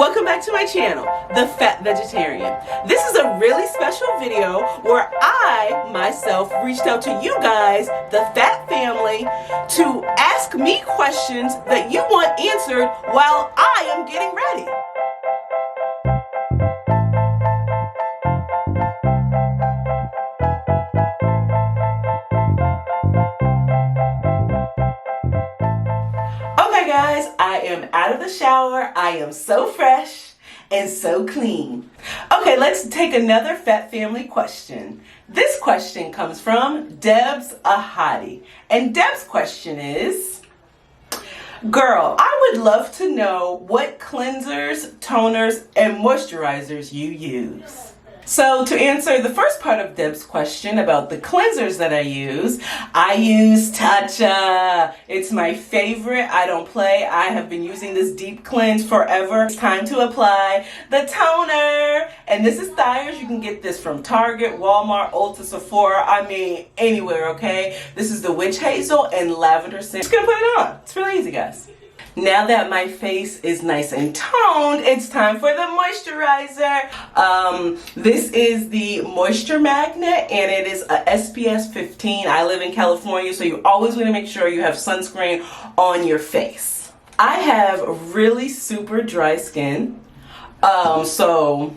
Welcome back to my channel, The Fat Vegetarian. This is a really special video where I, myself, reached out to you guys, the Fat family, to ask me questions that you want answered while I am getting ready. Okay guys, I am out of the shower. I am so fresh and so clean. Okay, let's take another Fat Family question. This question comes from Deb's a Hottie. And Deb's question is, girl, I would love to know what cleansers, toners, and moisturizers you use. So to answer the first part of Deb's question about the cleansers that I use Tatcha. It's my favorite. I don't play. I have been using this deep cleanse forever. It's time to apply the toner. And this is Thyers. You can get this from Target, Walmart, Ulta, Sephora. I mean, anywhere, okay? This is the witch hazel and lavender scent. Just gonna put it on. It's really easy, guys. Now that my face is nice and toned, it's time for the moisturizer. This is the Moisture Magnet, and it is a SPF 15. I live in California, so you always want to make sure you have sunscreen on your face. I have really super dry skin, so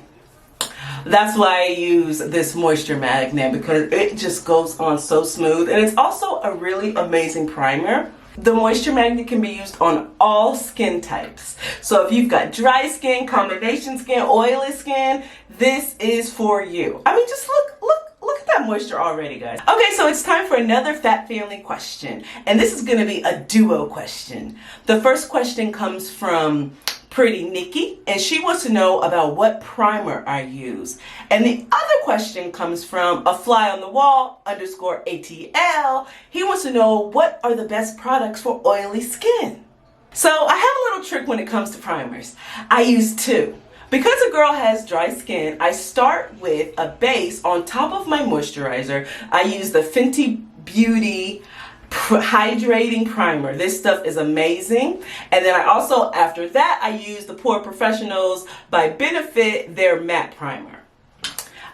that's why I use this Moisture Magnet, because it just goes on so smooth, and it's also a really amazing primer. The Moisture Magnet can be used on all skin types. So if you've got dry skin, combination skin, oily skin, this is for you. I mean, just look at that moisture already, guys. Okay, so it's time for another Fat Family question. And this is gonna be a duo question. The first question comes from Pretty Nikki, and she wants to know about what primer I use. And the other question comes from a fly on the wall _ATL. He wants to know what are the best products for oily skin. So I have a little trick when it comes to primers. I use two. Because a girl has dry skin, I start with a base on top of my moisturizer. I use the Fenty Beauty hydrating primer. This stuff is amazing. And then I also, after that, I use the Pore Professionals by Benefit, their matte primer.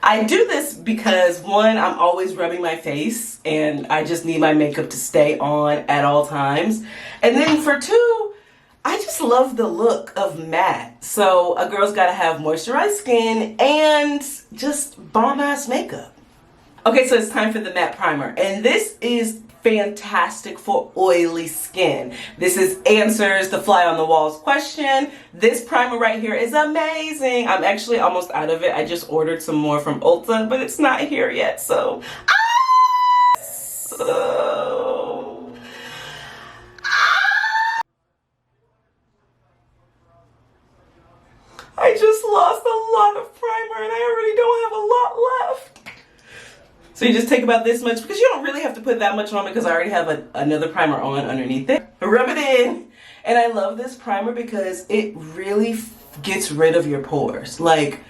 I do this because, one, I'm always rubbing my face and I just need my makeup to stay on at all times. And then for two, I just love the look of matte. So a girl's got to have moisturized skin and just bomb ass makeup. Okay, so it's time for the matte primer. And this is fantastic for oily skin. This is answers the fly on the wall's question. This primer right here is amazing. I'm actually almost out of it. I just ordered some more from Ulta, but it's not here yet, so I just lost a lot of primer and I already don't have a lot left. So you just take about this much, because you don't really have to put that much on because I already have another primer on underneath it. Rub it in. And I love this primer because it really gets rid of your pores. Like,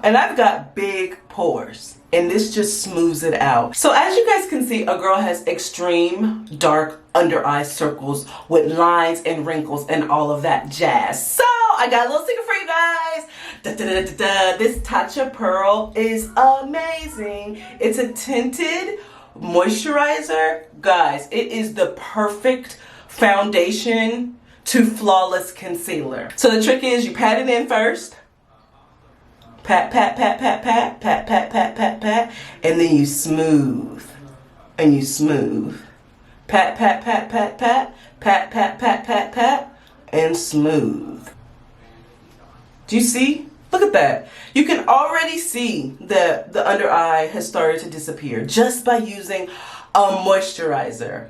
and I've got big pores and this just smooths it out. So as you guys can see, a girl has extreme dark under eye circles with lines and wrinkles and all of that jazz. So I got a little secret for you guys. This Tatcha Pearl is amazing. It's a tinted moisturizer. Guys, it is the perfect foundation to flawless concealer. So the trick is you pat it in first. Pat, pat, pat, pat, pat, pat, pat, pat, pat, pat, and then you smooth. And you smooth. Pat, pat, pat, pat, pat, pat, pat, pat, pat, pat, and smooth. Do you see? Look at that. You can already see that the under eye has started to disappear just by using a moisturizer.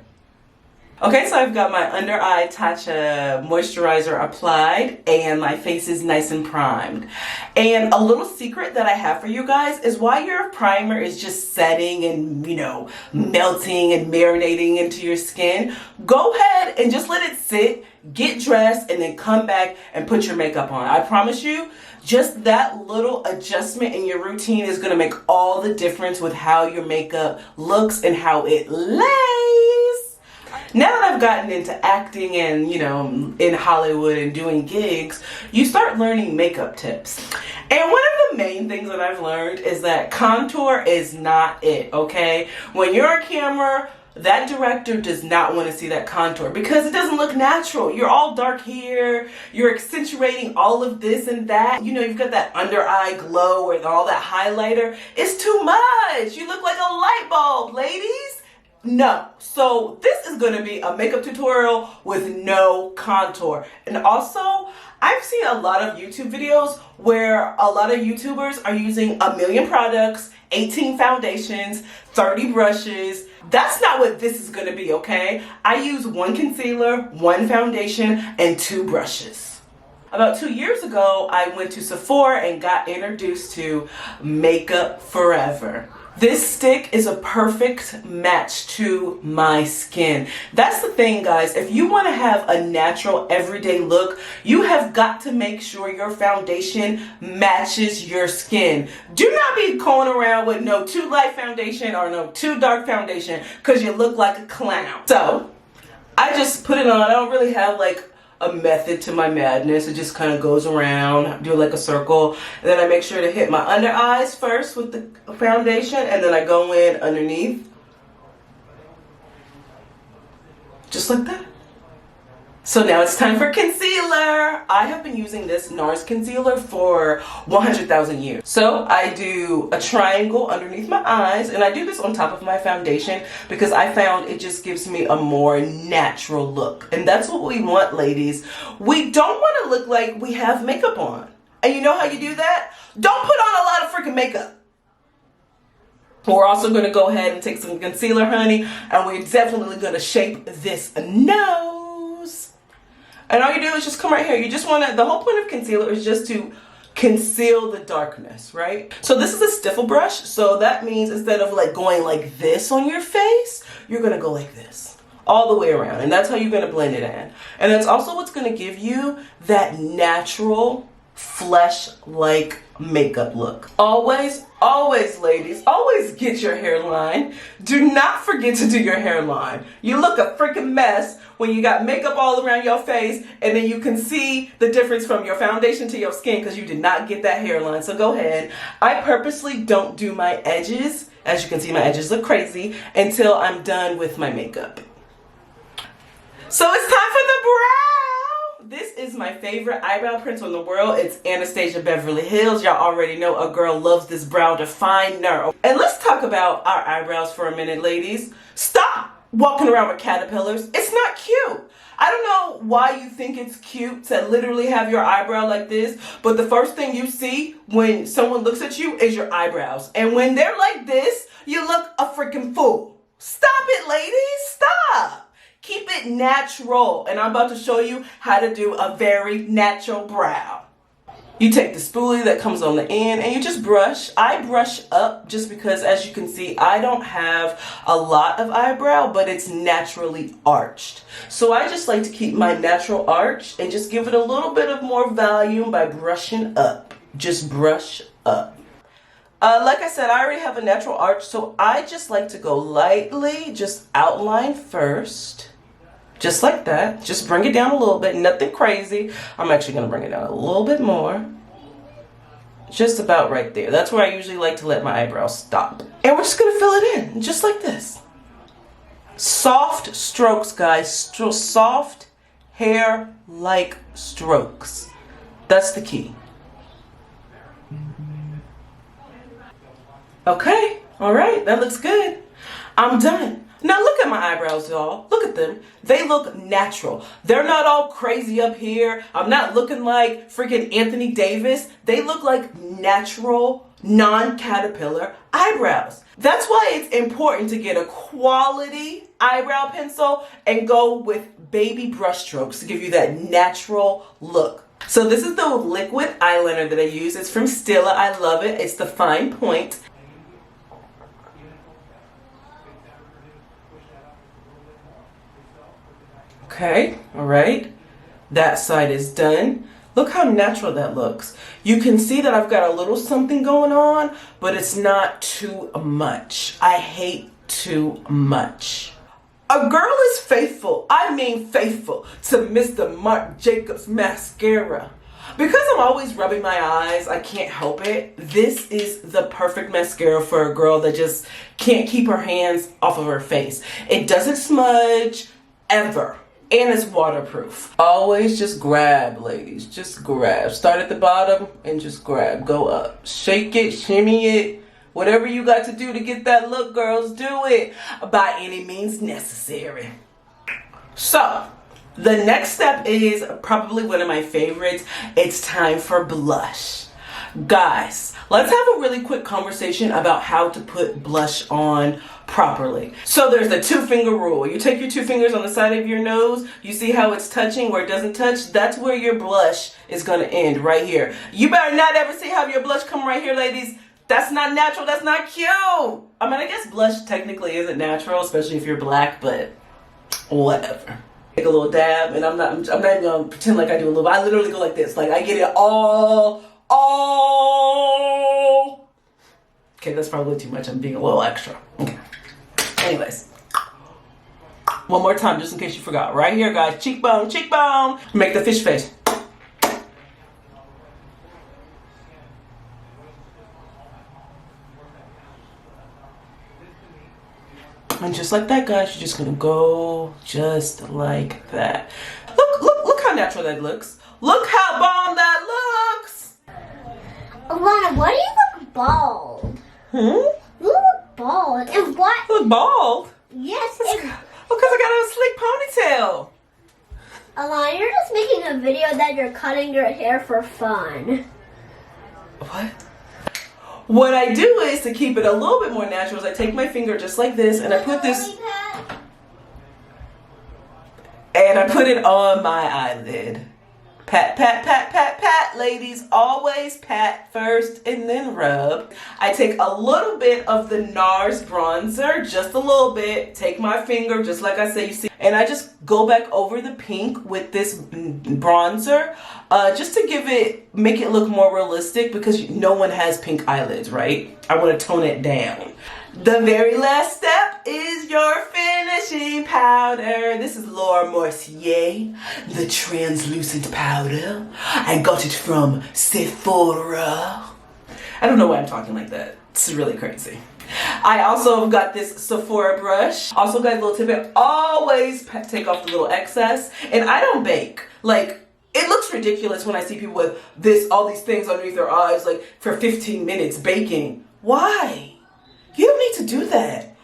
Okay, so I've got my under eye Tatcha moisturizer applied and my face is nice and primed. And a little secret that I have for you guys is while your primer is just setting and, you know, melting and marinating into your skin, go ahead and just let it sit, get dressed, and then come back and put your makeup on. I promise you, just that little adjustment in your routine is going to make all the difference with how your makeup looks and how it lays. Now that I've gotten into acting and, you know, in Hollywood and doing gigs, you start learning makeup tips. And one of the main things that I've learned is that contour is not it, okay? When you're on camera, that director does not want to see that contour because it doesn't look natural. You're all dark here, you're accentuating all of this and that. You know, you've got that under eye glow with all that highlighter. It's too much. You look like a light bulb, ladies. No. So this is going to be a makeup tutorial with no contour. And also, I've seen a lot of YouTube videos where a lot of YouTubers are using 1,000,000 products, 18 foundations, 30 brushes. That's not what this is going to be, okay? I use 1 concealer, 1 foundation, and 2 brushes. About 2 years ago, I went to Sephora and got introduced to Makeup Forever. This stick is a perfect match to my skin. That's the thing, guys. If you want to have a natural everyday look, you have got to make sure your foundation matches your skin. Do not be going around with no too light foundation or no too dark foundation because you look like a clown. So I just put it on. I don't really have like a method to my madness. It just kind of goes around, do like a circle, and then I make sure to hit my under eyes first with the foundation, and then I go in underneath, just like that. So now it's time for concealer. I have been using this NARS concealer for 100,000 years. So I do a triangle underneath my eyes, and I do this on top of my foundation because I found it just gives me a more natural look. And that's what we want, ladies. We don't want to look like we have makeup on. And you know how you do that? Don't put on a lot of freaking makeup. We're also going to go ahead and take some concealer, honey, and we're definitely going to shape this nose. And all you do is just come right here. You just want to, the whole point of concealer is just to conceal the darkness, right? So this is a stiffle brush. So that means instead of like going like this on your face, you're going to go like this all the way around. And that's how you're going to blend it in. And that's also what's going to give you that natural flesh-like makeup look. Always, always, ladies, always get your hairline. Do not forget to do your hairline. You look a freaking mess when you got makeup all around your face, and then you can see the difference from your foundation to your skin because you did not get that hairline. So go ahead. I purposely don't do my edges. As you can see, my edges look crazy until I'm done with my makeup. So it's time for the brow. This is my favorite eyebrow pencil in the world. It's Anastasia Beverly Hills. Y'all already know a girl loves this brow definer. And let's talk about our eyebrows for a minute, ladies. Stop walking around with caterpillars. It's not cute. I don't know why you think it's cute to literally have your eyebrow like this, but the first thing you see when someone looks at you is your eyebrows. And when they're like this, you look a freaking fool. Stop it, ladies. Stop. Keep it natural. And I'm about to show you how to do a very natural brow. You take the spoolie that comes on the end and you just brush. I brush up just because, as you can see, I don't have a lot of eyebrow, but it's naturally arched. So I just like to keep my natural arch and just give it a little bit of more volume by brushing up. Just brush up. Like I said, I already have a natural arch, so I just like to go lightly, just outline first. Just like that. Just bring it down a little bit. Nothing crazy. I'm actually going to bring it down a little bit more. Just about right there. That's where I usually like to let my eyebrows stop. And we're just going to fill it in. Just like this. Soft strokes, guys. Soft hair-like strokes. That's the key. Okay. All right. That looks good. I'm done. Now look at my eyebrows, y'all. Look at them. They look natural. They're not all crazy up here. I'm not looking like freaking Anthony Davis. They look like natural, non-caterpillar eyebrows. That's why it's important to get a quality eyebrow pencil and go with baby brush strokes to give you that natural look. So this is the liquid eyeliner that I use. It's from Stila. I love it. It's the fine point. Okay, all right, that side is done. Look how natural that looks. You can see that I've got a little something going on, but it's not too much. I hate too much. A girl is faithful, I mean faithful, to Mr. Marc Jacobs mascara. Because I'm always rubbing my eyes, I can't help it. This is the perfect mascara for a girl that just can't keep her hands off of her face. It doesn't smudge, ever. And it's waterproof. Always just grab, ladies. Just grab. Start at the bottom and just grab. Go up. Shake it, shimmy it. Whatever you got to do to get that look, girls, do it by any means necessary. So, the next step is probably one of my favorites. It's time for blush. Guys, let's have a really quick conversation about how to put blush on properly. So there's the 2-finger rule. You take your 2 fingers on the side of your nose. You see how it's touching where it doesn't touch? That's where your blush is going to end, right here. You better not ever see how your blush come right here, ladies. That's not natural. That's not cute. I mean, I guess blush technically isn't natural, especially if you're black, but whatever. Take a little dab, and I'm not even gonna pretend like I do a little. I literally go like this. Like I get it all. Okay, that's probably too much. I'm being a little extra. Okay. Anyways, one more time, just in case you forgot. Right here, guys. Cheekbone, cheekbone. Make the fish face. And just like that, guys, you're just gonna go just like that. Look how natural that looks. Look how bomb that looks. Alana, why do you look bald? You look bald. And what? You look bald? Yes. Because I got a slick ponytail. Alana, you're just making a video that you're cutting your hair for fun. What? What I do is, to keep it a little bit more natural, is I take my finger just like this and I put this, and I put it on my eyelid. Pat, pat, pat, pat, pat, ladies. Always pat first and then rub. I take a little bit of the NARS bronzer, just a little bit. Take my finger, just like I say, you see, and I just go back over the pink with this bronzer, just to make it look more realistic, because no one has pink eyelids, right? I want to tone it down. The very last step is your finishing powder. This is Laura Mercier, the translucent powder. I got it from Sephora. I don't know why I'm talking like that. It's really crazy. I also got this Sephora brush. Also got a little tip. Always take off the little excess. And I don't bake. Like, it looks ridiculous when I see people with all these things underneath their eyes, like for 15 minutes baking. Why? You don't need to do that.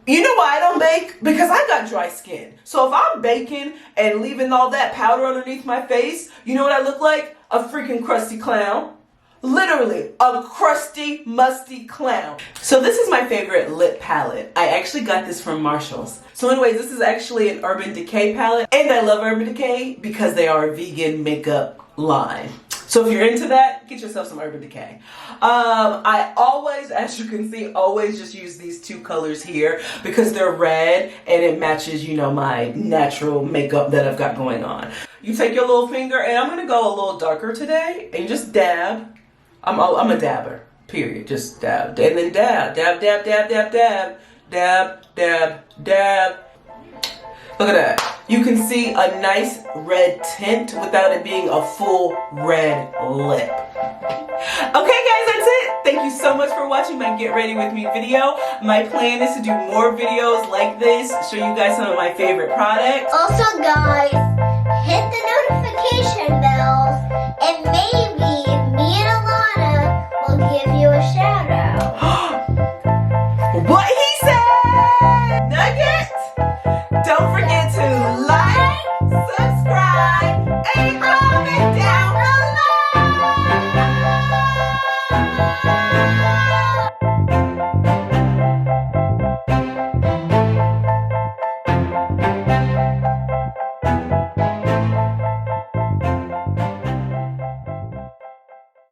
You know why I don't bake? Because I got dry skin. So if I'm baking and leaving all that powder underneath my face, you know what I look like? A freaking crusty clown. Literally, a crusty, musty clown. So this is my favorite lip palette. I actually got this from Marshall's. So anyways, this is actually an Urban Decay palette. And I love Urban Decay because they are a vegan makeup line. So if you're into that, get yourself some Urban Decay. I always, as you can see, always just use these 2 colors here because they're red and it matches, you know, my natural makeup that I've got going on. You take your little finger, and I'm gonna go a little darker today, and just dab. I'm a dabber, period. Just dab, and then dab, dab, dab, dab, dab, dab, dab, dab, dab. Look at that. You can see a nice red tint without it being a full red lip. Okay, guys, that's it. Thank you so much for watching my Get Ready With Me video. My plan is to do more videos like this, show you guys some of my favorite products. Also, guys, hit the notification bells, and maybe me and Alana will give you a shout out. What he said! Nugget! Don't forget